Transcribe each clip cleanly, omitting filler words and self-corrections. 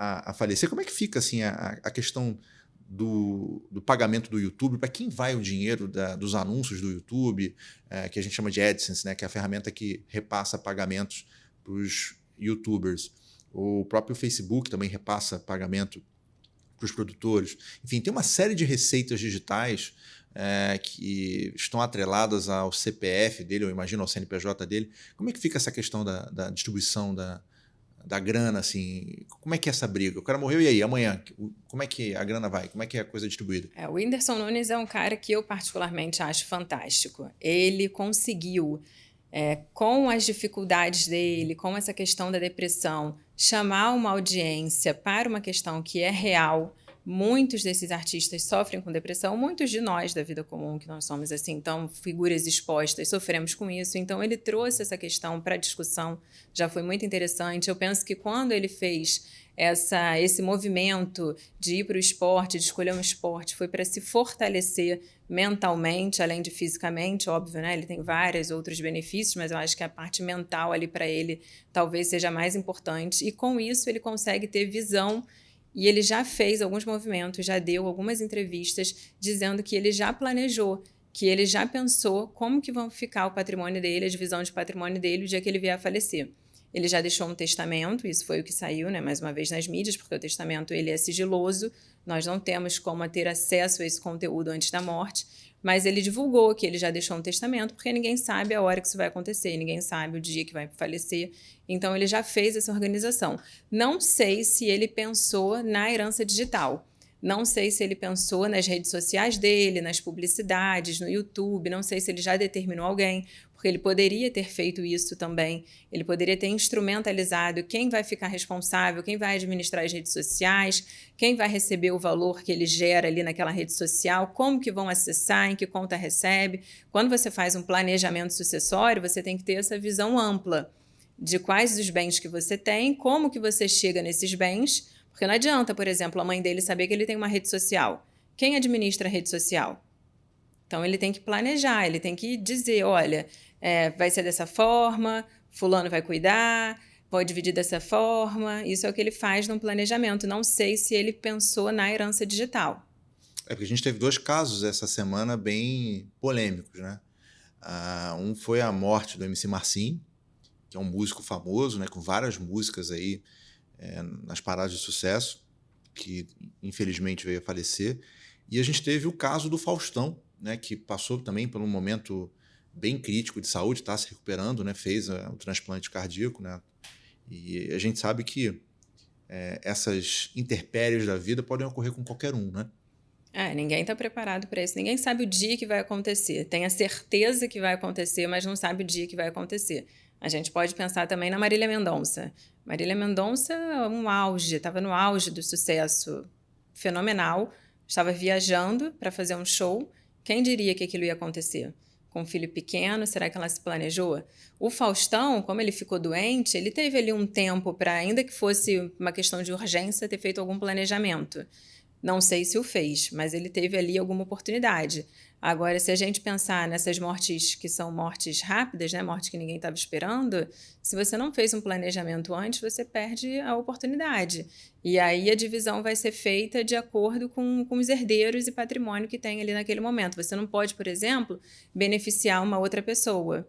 a falecer, como é que fica assim, a questão do pagamento do YouTube? Para quem vai o dinheiro dos anúncios do YouTube, que a gente chama de AdSense, né, que é a ferramenta que repassa pagamentos para os YouTubers. O próprio Facebook também repassa pagamento para os produtores. Enfim, tem uma série de receitas digitais que estão atreladas ao CPF dele, eu imagino ao CNPJ dele. Como é que fica essa questão da distribuição da grana? Assim, como é que é essa briga? O cara morreu, e aí? Amanhã? Como é que a grana vai? Como é que é a coisa distribuída? O Whindersson Nunes é um cara que eu particularmente acho fantástico. Ele conseguiu, com as dificuldades dele, com essa questão da depressão, chamar uma audiência para uma questão que é real. Muitos desses artistas sofrem com depressão, muitos de nós da vida comum, que nós somos assim, então, figuras expostas, sofremos com isso. Então, ele trouxe essa questão para a discussão, já foi muito interessante. Eu penso que quando ele fez esse movimento de ir para o esporte, de escolher um esporte, foi para se fortalecer mentalmente, além de fisicamente, óbvio, né? Ele tem vários outros benefícios, mas eu acho que a parte mental ali para ele talvez seja mais importante. E com isso ele consegue ter visão. E ele já fez alguns movimentos, já deu algumas entrevistas dizendo que ele já planejou, que ele já pensou como que vão ficar o patrimônio dele, a divisão de patrimônio dele o dia que ele vier a falecer. Ele já deixou um testamento, isso foi o que saiu, né, mais uma vez nas mídias, porque o testamento ele é sigiloso, nós não temos como ter acesso a esse conteúdo antes da morte, mas ele divulgou que ele já deixou um testamento, porque ninguém sabe a hora que isso vai acontecer, ninguém sabe o dia que vai falecer, então ele já fez essa organização. Não sei se ele pensou na herança digital, não sei se ele pensou nas redes sociais dele, nas publicidades, no YouTube, não sei se ele já determinou alguém, porque ele poderia ter feito isso também, ele poderia ter instrumentalizado quem vai ficar responsável, quem vai administrar as redes sociais, quem vai receber o valor que ele gera ali naquela rede social, como que vão acessar, em que conta recebe. Quando você faz um planejamento sucessório, você tem que ter essa visão ampla de quais os bens que você tem, como que você chega nesses bens, porque não adianta, por exemplo, a mãe dele saber que ele tem uma rede social. Quem administra a rede social? Então, ele tem que planejar, ele tem que dizer, olha, vai ser dessa forma, fulano vai cuidar, pode dividir dessa forma. Isso é o que ele faz no planejamento. Não sei se ele pensou na herança digital. Porque a gente teve 2 casos essa semana bem polêmicos, né? Um foi a morte do MC Marcinho, que é um músico famoso, né, com várias músicas aí nas paradas de sucesso, que infelizmente veio a falecer. E a gente teve o caso do Faustão, né, que passou também por um momento bem crítico de saúde, está se recuperando, né, fez o transplante cardíaco, né, e a gente sabe que essas intempéries da vida podem ocorrer com qualquer um, né? Ninguém está preparado para isso, ninguém sabe o dia que vai acontecer. Tem a certeza que vai acontecer, mas não sabe o dia que vai acontecer. A gente pode pensar também na Marília Mendonça. Marília Mendonça, estava no auge do sucesso fenomenal, estava viajando para fazer um show. Quem diria que aquilo ia acontecer? Com um filho pequeno, será que ela se planejou? O Faustão, como ele ficou doente, ele teve ali um tempo para, ainda que fosse uma questão de urgência, ter feito algum planejamento. Não sei se o fez, mas ele teve ali alguma oportunidade. Agora, se a gente pensar nessas mortes que são mortes rápidas, né, mortes que ninguém estava esperando, se você não fez um planejamento antes, você perde a oportunidade. E aí a divisão vai ser feita de acordo com os herdeiros e patrimônio que tem ali naquele momento. Você não pode, por exemplo, beneficiar uma outra pessoa.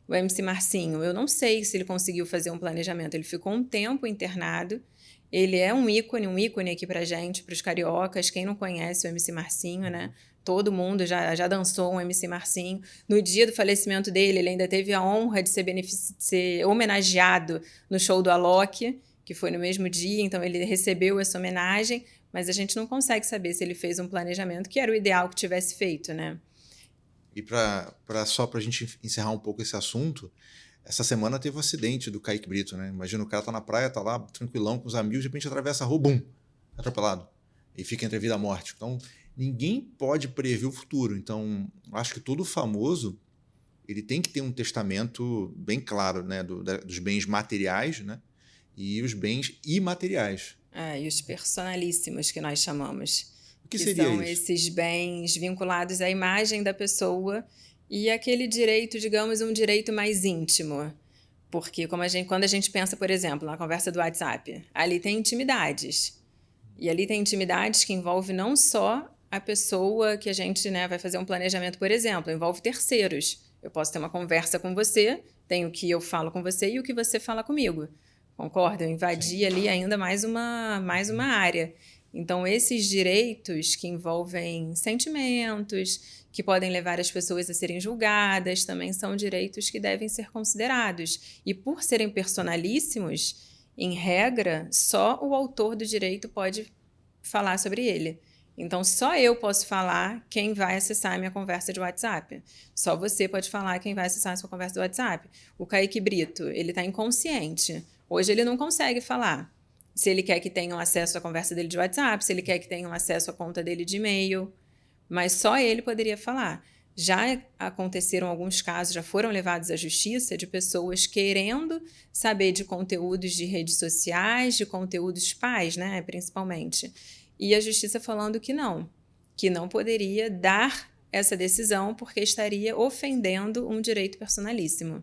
O MC Marcinho, eu não sei se ele conseguiu fazer um planejamento. Ele ficou um tempo internado. Ele é um ícone aqui pra gente, pros cariocas. Quem não conhece o MC Marcinho, né? Todo mundo já dançou um MC Marcinho. No dia do falecimento dele, ele ainda teve a honra de ser homenageado no show do Alok, que foi no mesmo dia, então ele recebeu essa homenagem, mas a gente não consegue saber se ele fez um planejamento, que era o ideal que tivesse feito, né? E só para a gente encerrar um pouco esse assunto, essa semana teve o acidente do Kaique Brito, né? Imagina, o cara tá na praia, tá lá tranquilão com os amigos, de repente atravessa a rua, bum, atropelado. E fica entre a vida e a morte. Então, ninguém pode prever o futuro. Então, acho que todo famoso, ele tem que ter um testamento bem claro, né? Dos bens materiais, né? E os bens imateriais. E os personalíssimos que nós chamamos. O que Que seria são isso? esses bens vinculados à imagem da pessoa e aquele direito, digamos, um direito mais íntimo. Porque quando a gente pensa, por exemplo, na conversa do WhatsApp, ali tem intimidades. E ali tem intimidades que envolvem não só a pessoa que a gente, né, vai fazer um planejamento, por exemplo, envolve terceiros. Eu posso ter uma conversa com você, tenho o que eu falo com você e o que você fala comigo. Concorda? Eu invadi ali ainda mais uma área. Então, esses direitos que envolvem sentimentos, que podem levar as pessoas a serem julgadas, também são direitos que devem ser considerados. E por serem personalíssimos, em regra, só o autor do direito pode falar sobre ele. Então, só eu posso falar quem vai acessar a minha conversa de WhatsApp. Só você pode falar quem vai acessar a sua conversa do WhatsApp. O Kaique Brito, ele está inconsciente. Hoje ele não consegue falar. Se ele quer que tenham acesso à conversa dele de WhatsApp, se ele quer que tenham acesso à conta dele de e-mail, mas só ele poderia falar. Já aconteceram alguns casos, já foram levados à justiça de pessoas querendo saber de conteúdos de redes sociais, de conteúdos pais, né, principalmente. E a justiça falando que não poderia dar essa decisão porque estaria ofendendo um direito personalíssimo.